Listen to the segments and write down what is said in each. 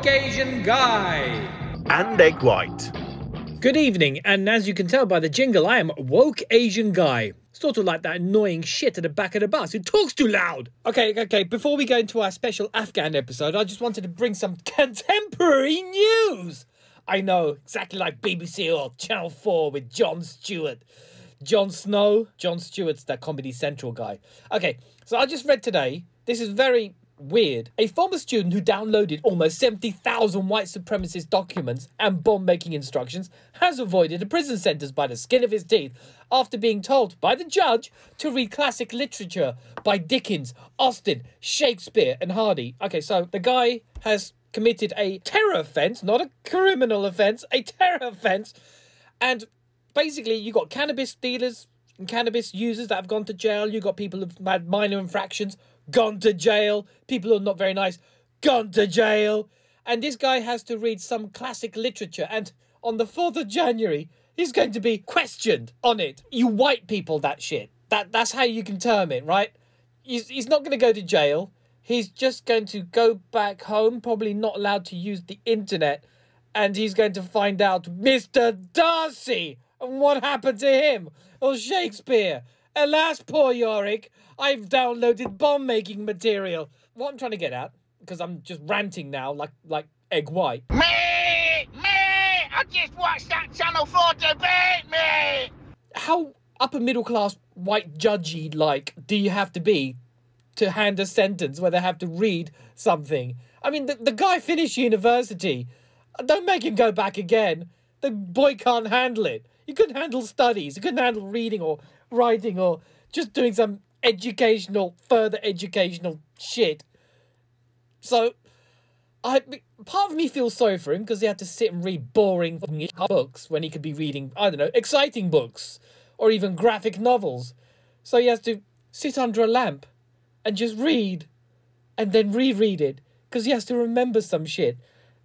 woke Asian guy. And egg white. Good evening, and as you can tell by the jingle, I am woke Asian guy. Sort of like that annoying shit at the back of the bus who talks too loud. Okay, before we go into our special Afghan episode, I just wanted to bring some contemporary news. I know, exactly like BBC or Channel 4 with Jon Stewart. Jon Snow? Jon Stewart's that Comedy Central guy. Okay, so I just read today, this is very weird. A former student who downloaded almost 70,000 white supremacist documents and bomb-making instructions has avoided a prison sentence by the skin of his teeth after being told by the judge to read classic literature by Dickens, Austen, Shakespeare and Hardy. Okay, so the guy has committed a terror offence, not a criminal offence, a terror offence. And basically, you got cannabis dealers and cannabis users that have gone to jail. You got people who've had minor infractions, gone to jail. People who are not very nice, gone to jail. And this guy has to read some classic literature. And on the 4th of January, he's going to be questioned on it. You white people, that shit. That's how you can term it, right? He's not going to go to jail. He's just going to go back home, probably not allowed to use the internet. And he's going to find out Mr. Darcy and what happened to him. Or Shakespeare. Alas, poor Yorick, I've downloaded bomb-making material. What I'm trying to get at, because I'm just ranting now, like Egg White. Me! I just watched that Channel 4 debate, me! How upper middle class white judgy-like do you have to be to hand a sentence where they have to read something? I mean, the guy finished university. Don't make him go back again. The boy can't handle it. He couldn't handle studies. He couldn't handle reading or writing or just doing some further educational shit. So, part of me feels sorry for him because he had to sit and read boring books when he could be reading, I don't know, exciting books or even graphic novels. So he has to sit under a lamp and just read and then reread it because he has to remember some shit.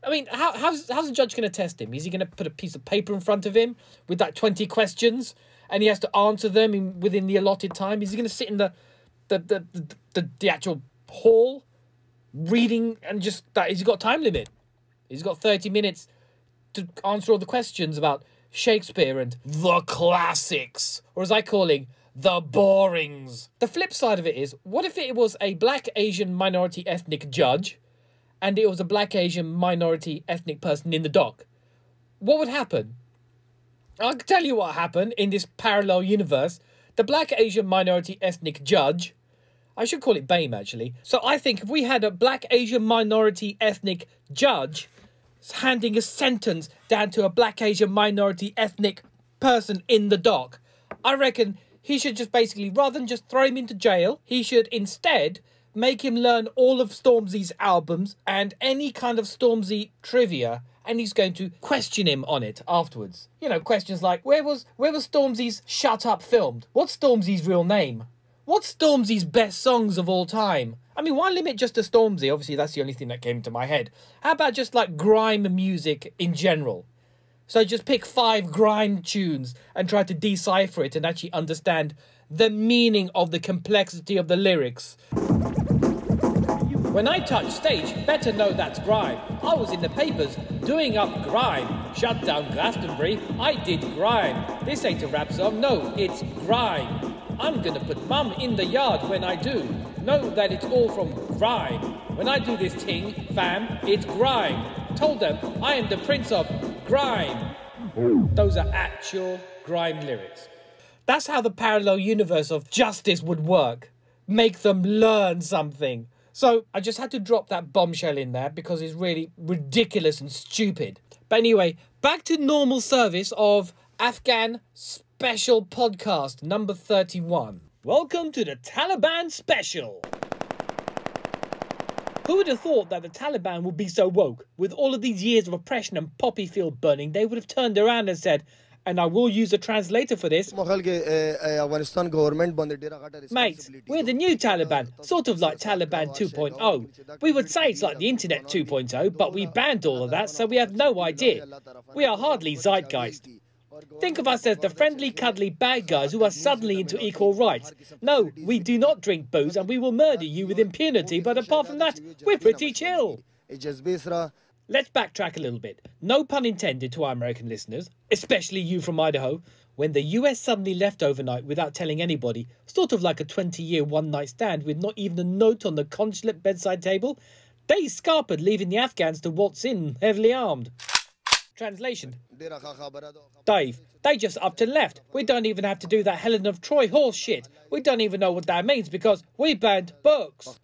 I mean, how's the judge going to test him? Is he going to put a piece of paper in front of him with like 20 questions and he has to answer them within the allotted time? Is he going to sit in the actual hall reading and just that? Has he got a time limit? He's got 30 minutes to answer all the questions about Shakespeare and the classics, or as I call it, the borings. The flip side of it is, what if it was a black Asian minority ethnic judge and it was a black Asian minority ethnic person in the dock? What would happen? I can tell you what happened in this parallel universe. The black Asian minority ethnic judge, I should call it BAME actually. So I think if we had a black Asian minority ethnic judge handing a sentence down to a black Asian minority ethnic person in the dock, I reckon he should just basically, rather than just throw him into jail, he should instead make him learn all of Stormzy's albums and any kind of Stormzy trivia, and he's going to question him on it afterwards. You know, questions like, where was Stormzy's Shut Up filmed? What's Stormzy's real name? What's Stormzy's best songs of all time? I mean, why limit just to Stormzy? Obviously, that's the only thing that came to my head. How about just like grime music in general? So just pick 5 grime tunes and try to decipher it and actually understand the meaning of the complexity of the lyrics. When I touch stage, better know that's grime. I was in the papers doing up grime. Shut down Glastonbury, I did grime. This ain't a rap song, no, it's grime. I'm gonna put mum in the yard when I do. Know that it's all from grime. When I do this ting, fam, it's grime. Told them I am the prince of grime. Those are actual grime lyrics. That's how the parallel universe of justice would work. Make them learn something. So I just had to drop that bombshell in there because it's really ridiculous and stupid. But anyway, back to normal service of Afghan special podcast number 31. Welcome to the Taliban special. Who would have thought that the Taliban would be so woke? With all of these years of oppression and poppy field burning, they would have turned around and said, and I will use a translator for this, mate, we're the new Taliban, sort of like Taliban 2.0. We would say it's like the internet 2.0, but we banned all of that, so we have no idea. We are hardly zeitgeist. Think of us as the friendly, cuddly bad guys who are suddenly into equal rights. No, we do not drink booze and we will murder you with impunity, but apart from that, we're pretty chill. Let's backtrack a little bit. No pun intended to our American listeners, especially you from Idaho. When the US suddenly left overnight without telling anybody, sort of like a 20-year one-night stand with not even a note on the consulate bedside table, they scarpered, leaving the Afghans to waltz in heavily armed. Translation. Dave, they just upped and left. We don't even have to do that Helen of Troy horse shit. We don't even know what that means because we banned books.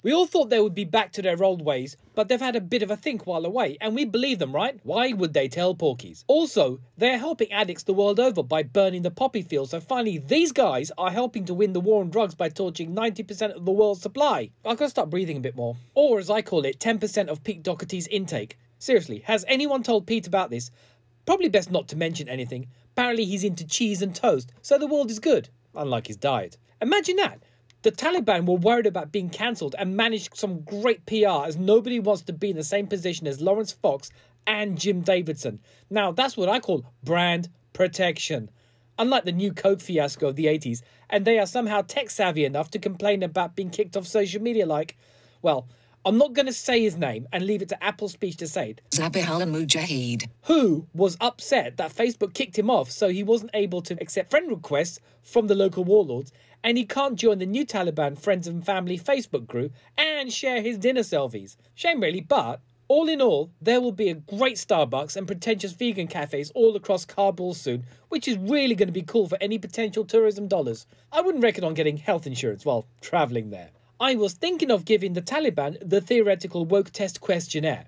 We all thought they would be back to their old ways, but they've had a bit of a think while away, and we believe them, right? Why would they tell porkies? Also, they're helping addicts the world over by burning the poppy fields, so finally these guys are helping to win the war on drugs by torching 90% of the world's supply. I've got to start breathing a bit more. Or, as I call it, 10% of Pete Doherty's intake. Seriously, has anyone told Pete about this? Probably best not to mention anything. Apparently he's into cheese and toast, so the world is good, unlike his diet. Imagine that. The Taliban were worried about being cancelled and managed some great PR as nobody wants to be in the same position as Lawrence Fox and Jim Davidson. Now, that's what I call brand protection. Unlike the new Coke fiasco of the 80s, and they are somehow tech-savvy enough to complain about being kicked off social media like, well, I'm not going to say his name and leave it to Apple's speech to say it. Zabihal Mujahid. Who was upset that Facebook kicked him off so he wasn't able to accept friend requests from the local warlords and he can't join the new Taliban Friends and Family Facebook group and share his dinner selfies. Shame really, but all in all, there will be a great Starbucks and pretentious vegan cafes all across Kabul soon, which is really going to be cool for any potential tourism dollars. I wouldn't reckon on getting health insurance while travelling there. I was thinking of giving the Taliban the theoretical woke test questionnaire.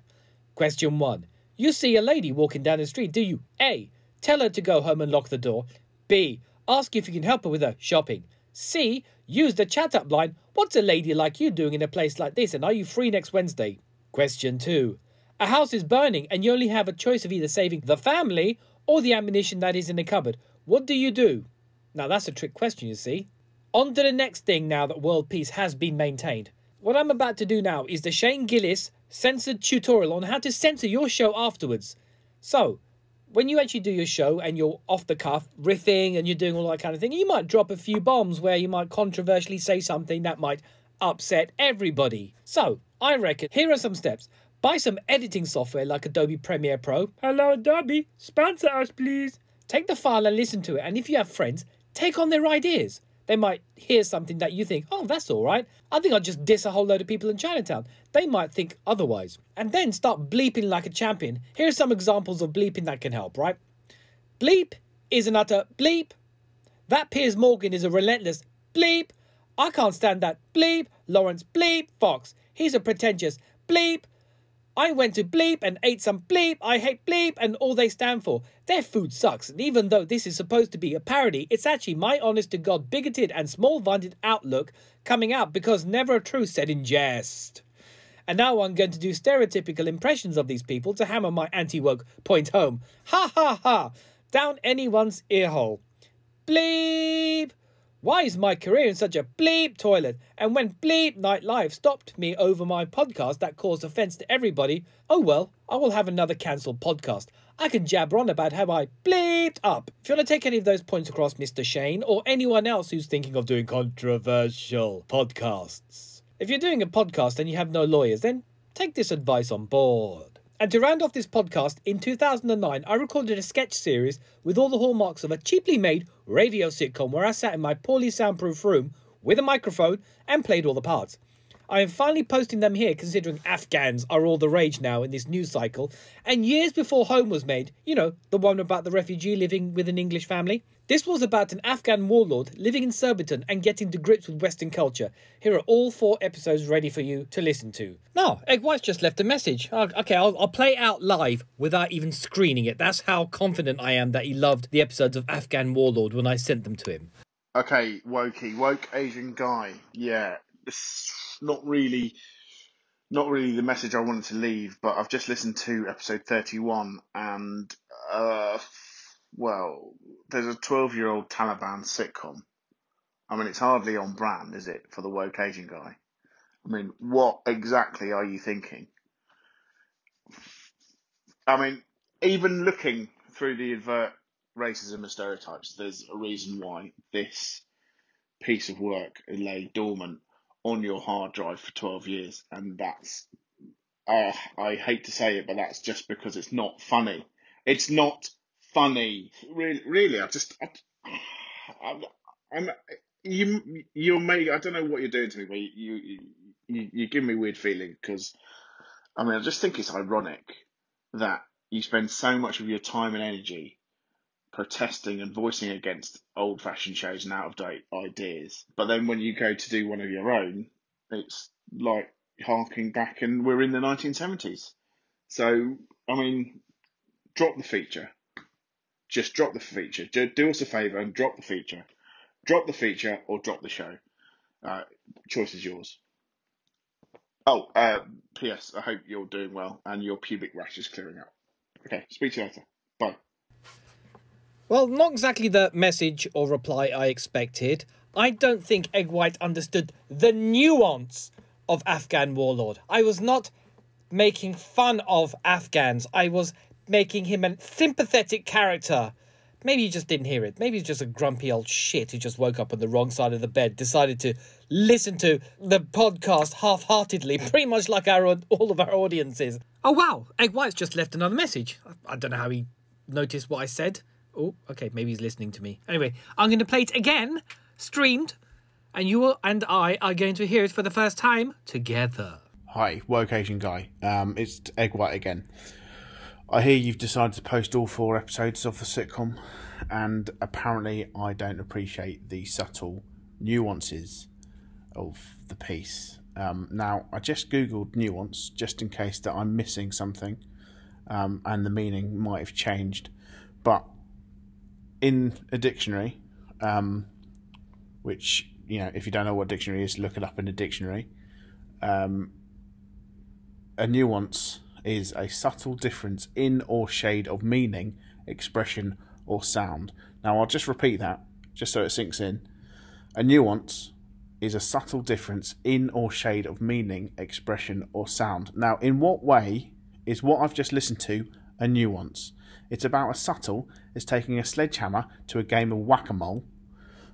Question 1. You see a lady walking down the street, do you? A. Tell her to go home and lock the door. B. Ask if you can help her with her shopping. C. Use the chat up line. What's a lady like you doing in a place like this and are you free next Wednesday? Question 2. A house is burning and you only have a choice of either saving the family or the ammunition that is in the cupboard. What do you do? Now that's a trick question, you see. On to the next thing now that world peace has been maintained. What I'm about to do now is the Shane Gillis censored tutorial on how to censor your show afterwards. So, when you actually do your show and you're off the cuff, riffing and you're doing all that kind of thing, you might drop a few bombs where you might controversially say something that might upset everybody. So, I reckon here are some steps. Buy some editing software like Adobe Premiere Pro. Hello Adobe, sponsor us please. Take the file and listen to it, and if you have friends, take on their ideas. They might hear something that you think, oh, that's all right. I think I'll just diss a whole load of people in Chinatown. They might think otherwise. And then start bleeping like a champion. Here are some examples of bleeping that can help, right? Bleep is an utter bleep. That Piers Morgan is a relentless bleep. I can't stand that bleep. Lawrence bleep Fox. He's a pretentious bleep. I went to bleep and ate some bleep. I hate bleep and all they stand for. Their food sucks. And even though this is supposed to be a parody, it's actually my honest-to-God bigoted and small-minded outlook coming out because never a truth said in jest. And now I'm going to do stereotypical impressions of these people to hammer my anti-woke point home. Ha ha ha! Down anyone's earhole. Bleep! Why is my career in such a bleep toilet? And when Bleep Night Live stopped me over my podcast that caused offence to everybody, oh well, I will have another cancelled podcast. I can jabber on about how I bleeped up. If you want to take any of those points across, Mr. Shane, or anyone else who's thinking of doing controversial podcasts. If you're doing a podcast and you have no lawyers, then take this advice on board. And to round off this podcast, in 2009, I recorded a sketch series with all the hallmarks of a cheaply made radio sitcom where I sat in my poorly soundproof room with a microphone and played all the parts. I am finally posting them here considering Afghans are all the rage now in this news cycle. And years before Home was made, you know, the one about the refugee living with an English family. This was about an Afghan warlord living in Surbiton and getting to grips with Western culture. Here are all 4 episodes ready for you to listen to. No, Egg White's just left a message. Okay, I'll play it out live without even screening it. That's how confident I am that he loved the episodes of Afghan Warlord when I sent them to him. Okay, Wokie, woke Asian guy. Yeah, it's not really the message I wanted to leave, but I've just listened to episode 31 and, well, there's a 12-year-old Taliban sitcom. I mean, it's hardly on brand, is it, for the woke Asian guy? I mean, what exactly are you thinking? I mean, even looking through the overt racism and stereotypes, there's a reason why this piece of work lay dormant on your hard drive for 12 years, and that's I hate to say it, but that's just because it's not funny. It's not funny. Really, you're making, I don't know what you're doing to me, but you give me weird feeling, because, I mean, I just think it's ironic that you spend so much of your time and energy protesting and voicing against old-fashioned shows and out-of-date ideas, but then when you go to do one of your own, it's like harking back and we're in the 1970s. So, I mean, drop the feature. Just drop the feature. Do us a favour and drop the feature. Drop the feature or drop the show. Choice is yours. Oh, P.S. I hope you're doing well and your pubic rash is clearing up. Okay, speak to you later. Bye. Well, not exactly the message or reply I expected. I don't think Egg White understood the nuance of Afghan warlord. I was not making fun of Afghans. I was making him a sympathetic character. Maybe he just didn't hear it. Maybe he's just a grumpy old shit who just woke up on the wrong side of the bed, decided to listen to the podcast half-heartedly, pretty much like all of our audiences. Oh, wow. Egg White's just left another message. I don't know how he noticed what I said. Oh, okay, maybe he's listening to me. Anyway, I'm going to play it again, streamed, and you and I are going to hear it for the first time together. Hi, woke Asian guy. It's Egg White again. I hear you've decided to post all 4 episodes of the sitcom, and apparently I don't appreciate the subtle nuances of the piece. Now, I just googled nuance, just in case that I'm missing something, and the meaning might have changed. But in a dictionary, which, you know, if you don't know what a dictionary is, look it up in a dictionary. A nuance is a subtle difference in or shade of meaning, expression, or sound. Now, I'll just repeat that, just so it sinks in. A nuance is a subtle difference in or shade of meaning, expression, or sound. Now, in what way is what I've just listened to a nuance? It's about as subtle as taking a sledgehammer to a game of whack-a-mole.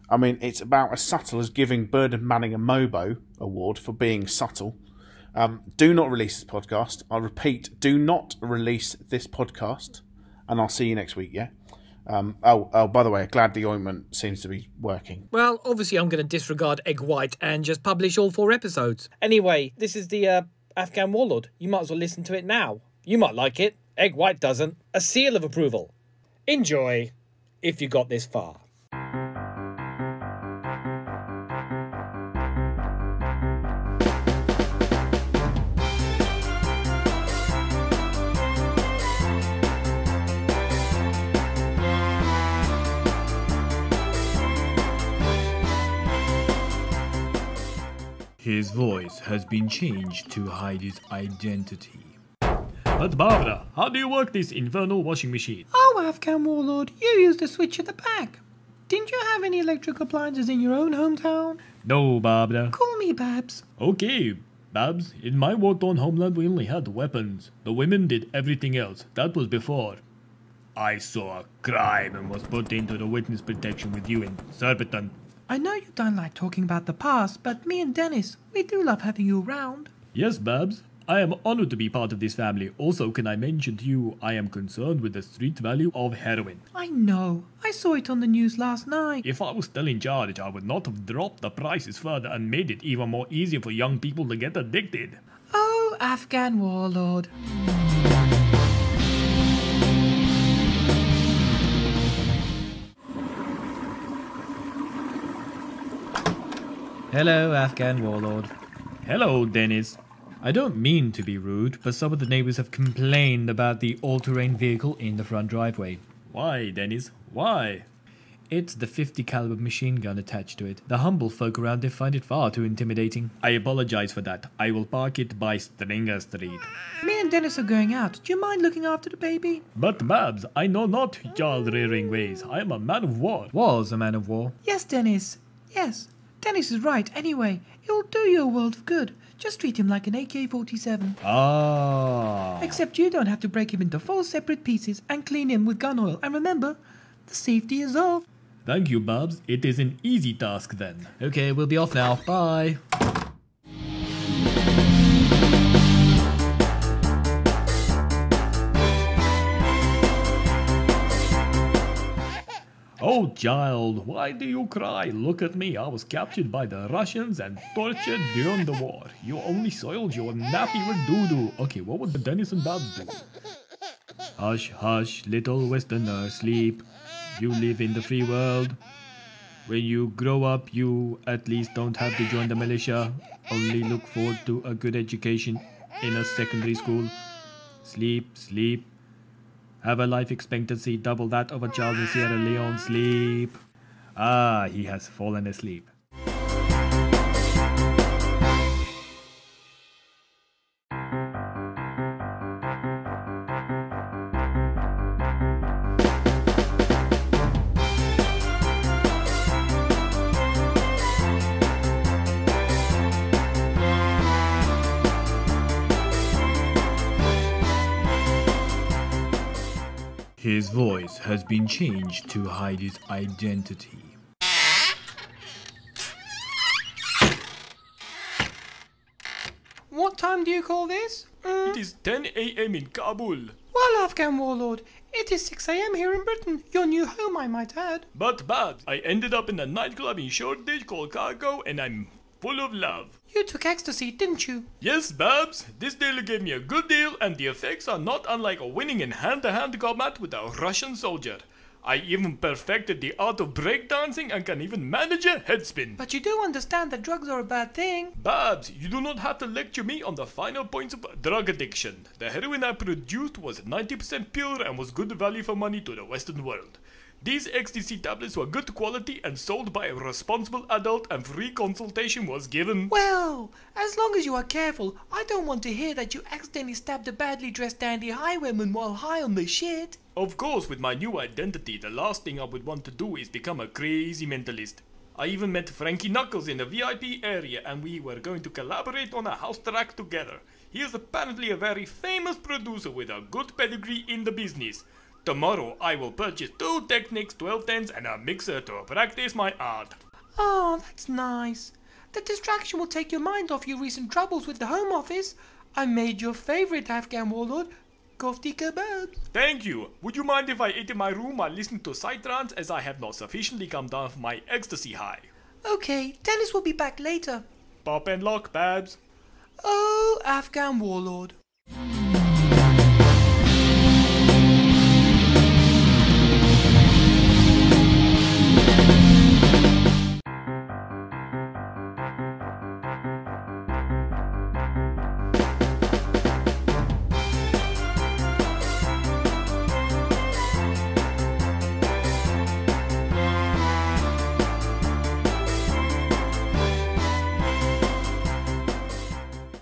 I mean, it's about as subtle as giving Bernard Manning a Mobo award for being subtle. Do not release this podcast. I repeat, do not release this podcast. And I'll see you next week, yeah? By the way, glad the ointment seems to be working. Well, obviously I'm going to disregard Egg White and just publish all 4 episodes. Anyway, this is the Afghan warlord. You might as well listen to it now. You might like it. Egg White doesn't. A seal of approval. Enjoy, if you got this far. His voice has been changed to hide his identity. But Barbara, how do you work this infernal washing machine? Oh, Afghan warlord, you used the switch at the back. Didn't you have any electric appliances in your own hometown? No, Barbara. Call me Babs. Okay, Babs, in my war-torn homeland we only had weapons. The women did everything else. That was before I saw a crime and was put into the witness protection with you in Surbiton. I know you don't like talking about the past, but me and Dennis, we do love having you around. Yes, Babs. I am honored to be part of this family. Also, can I mention to you, I am concerned with the street value of heroin. I know. I saw it on the news last night. If I was still in charge, I would not have dropped the prices further and made it even more easy for young people to get addicted. Oh, Afghan warlord. Hello, Afghan warlord. Hello, Dennis. I don't mean to be rude, but some of the neighbors have complained about the all-terrain vehicle in the front driveway. Why, Dennis? Why? It's the .50 caliber machine gun attached to it. The humble folk around here find it far too intimidating. I apologize for that. I will park it by Stringer Street. Me and Dennis are going out. Do you mind looking after the baby? But, Babs, I know not child-rearing ways. I am a man of war. Was a man of war. Yes, Dennis. Yes. Dennis is right. Anyway, it'll do you a world of good. Just treat him like an AK-47. Ah. Except you don't have to break him into 4 separate pieces and clean him with gun oil. And remember, the safety is off. Thank you, Babs. It is an easy task then. Okay, we'll be off now. Bye. Oh child, why do you cry? Look at me, I was captured by the Russians and tortured during the war. You only soiled your nappy with doo-doo. Okay, what would Dennis and Babs do? Hush, hush, little westerner, sleep. You live in the free world. When you grow up, you at least don't have to join the militia. Only look forward to a good education in a secondary school. Sleep, sleep. Have a life expectancy double that of a child in Sierra Leone. Sleep. Ah, he has fallen asleep. His voice has been changed to hide his identity. What time do you call this? It is 10 a.m. in Kabul. Well, Afghan warlord, it is 6 a.m. here in Britain, your new home, I might add. But Babs, I ended up in a nightclub in Shoreditch called Cargo and I'm full of love. You took ecstasy, didn't you? Yes, Babs, this dealer gave me a good deal and the effects are not unlike winning in hand-to-hand combat with a Russian soldier. I even perfected the art of breakdancing and can even manage a headspin. But you do understand that drugs are a bad thing. Babs, you do not have to lecture me on the finer points of drug addiction. The heroin I produced was 90% pure and was good value for money to the Western world. These ecstasy tablets were good quality and sold by a responsible adult and free consultation was given. Well, as long as you are careful, I don't want to hear that you accidentally stabbed a badly dressed dandy highwayman while high on the shit. Of course, with my new identity, the last thing I would want to do is become a crazy mentalist. I even met Frankie Knuckles in the VIP area and we were going to collaborate on a house track together. He is apparently a very famous producer with a good pedigree in the business. Tomorrow I will purchase 2 Technics 1210s and a mixer to practice my art. Oh, that's nice. The distraction will take your mind off your recent troubles with the Home Office. I made your favorite Afghan warlord, kofti kebab. Thank you. Would you mind if I ate in my room while listening to psytrance as I have not sufficiently come down from my ecstasy high? Okay, Dennis will be back later. Pop and lock, Babs. Oh, Afghan warlord.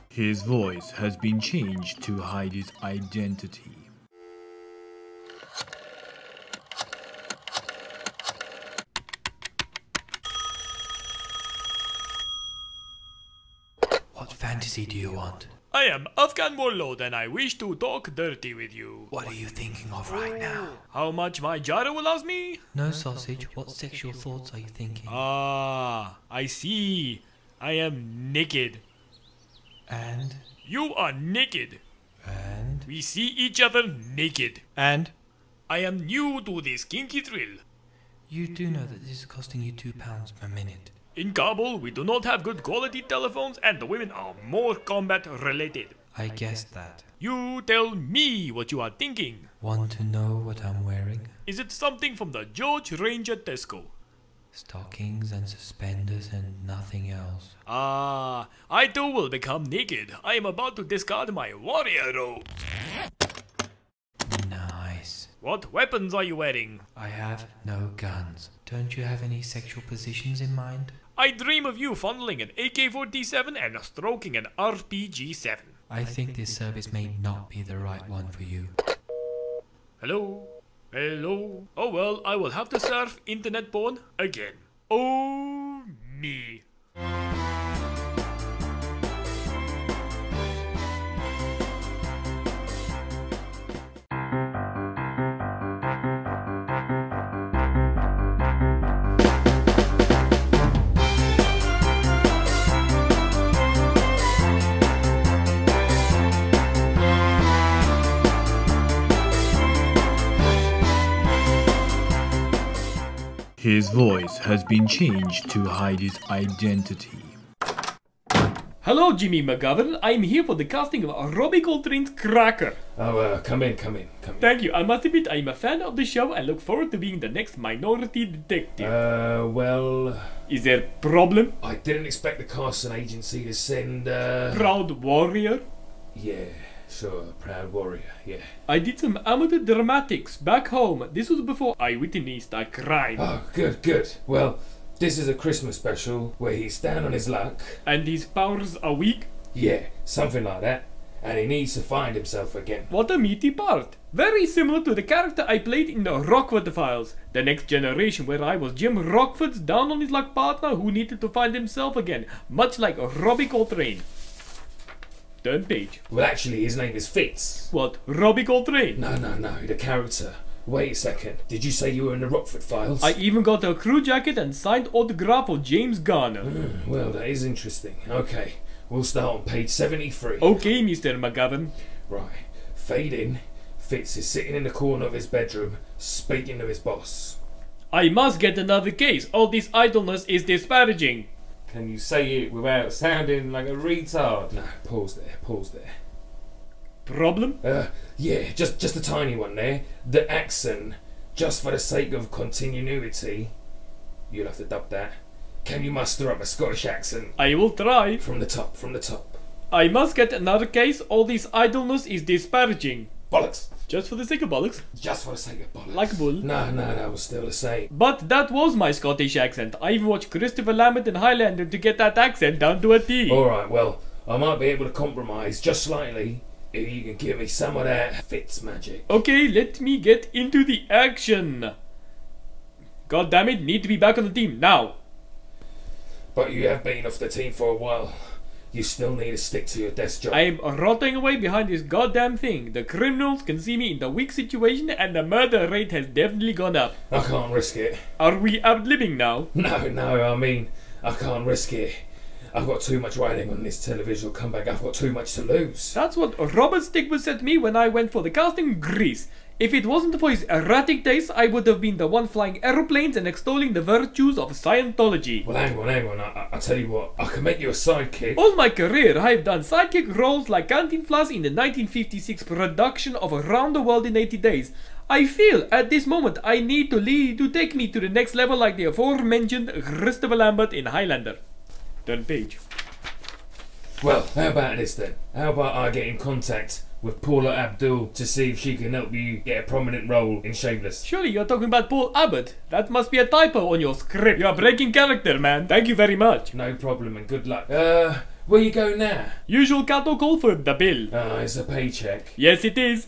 His voice has been changed to hide his identity. What fantasy do you want? I am Afghan warlord and I wish to talk dirty with you. What are you thinking of right now? How much my Jara will ask me? No sausage, what sexual thoughts are you thinking? Ah, I see. I am naked. And? You are naked. And? We see each other naked. And? I am new to this kinky thrill. You do know that this is costing you £2 per minute. In Kabul, we do not have good quality telephones and the women are more combat related. I guessed that. You tell me what you are thinking. Want to know what I'm wearing? Is it something from the George Ranger Tesco? Stockings and suspenders and nothing else. Ah, I too will become naked. I am about to discard my warrior robe. Nice. What weapons are you wearing? I have no guns. Don't you have any sexual positions in mind? I dream of you fondling an AK-47 and stroking an RPG-7. I think this service may not be the right one for you. Hello? Hello? Oh well, I will have to surf internet porn again. Oh, me. His voice has been changed to hide his identity. Hello, Jimmy McGovern. I'm here for the casting of Robbie Coltrane's Cracker. Oh, come in. Thank you. I must admit, I'm a fan of the show and look forward to being the next minority detective. Well... Is there a problem? I didn't expect the casting agency to send, Proud Warrior? Yeah, sure, Proud Warrior, yeah. I did some amateur dramatics back home. This was before I witnessed a crime. Oh, good. Well, this is a Christmas special where he's down on his luck. And his powers are weak? Yeah, something like that. And he needs to find himself again. What a meaty part. Very similar to the character I played in the Rockford Files, The Next Generation, where I was Jim Rockford's down on his luck partner who needed to find himself again, much like Robbie Coltrane. Turn page. Well, actually, his name is Fitz. What, Robbie Coltrane? No, the character. Wait a second. Did you say you were in the Rockford Files? I even got a crew jacket and signed autograph for James Garner. Well, that is interesting. Okay, we'll start on page 73. Okay, Mr. McGovern. Right. Fade in. Fitz is sitting in the corner of his bedroom, speaking to his boss. I must get another case. All this idleness is disparaging. Can you say it without sounding like a retard? No, pause there. Problem? Yeah, just a tiny one there. The accent, just for the sake of continuity, you'll have to dub that. Can you muster up a Scottish accent? I will try. From the top. I must get another case. All this idleness is disparaging. Bollocks. Just for the sake of bollocks? Just for the sake of bollocks. Like bull? No, that was still the same. But that was my Scottish accent. I even watched Christopher Lambert and Highlander to get that accent down to a T. Alright, well, I might be able to compromise just slightly if you can give me some of that Fitz magic. Okay, let me get into the action. God damn it, need to be back on the team now. But you have been off the team for a while. You still need to stick to your desk job. I am rotting away behind this goddamn thing. The criminals can see me in the weak situation and the murder rate has definitely gone up. I can't risk it. Are we outliving now? No, I mean, I can't risk it. I've got too much riding on this television comeback. I've got too much to lose. That's what Robert Stigwood said to me when I went for the casting in Greece. If it wasn't for his erratic taste, I would have been the one flying aeroplanes and extolling the virtues of Scientology. Well, hang on. I tell you what, I can make you a sidekick. All my career, I have done sidekick roles like Cantinflas in the 1956 production of Around the World in 80 Days. I feel at this moment I need to take me to the next level like the aforementioned Christopher Lambert in Highlander. Turn page. Well, how about this then? How about I get in contact with Paula Abdul to see if she can help you get a prominent role in Shameless? Surely you're talking about Paul Abbott. That must be a typo on your script. You're breaking character, man. Thank you very much. No problem and good luck. Where you go now? Usual cattle call for the bill. It's a paycheck. Yes, it is.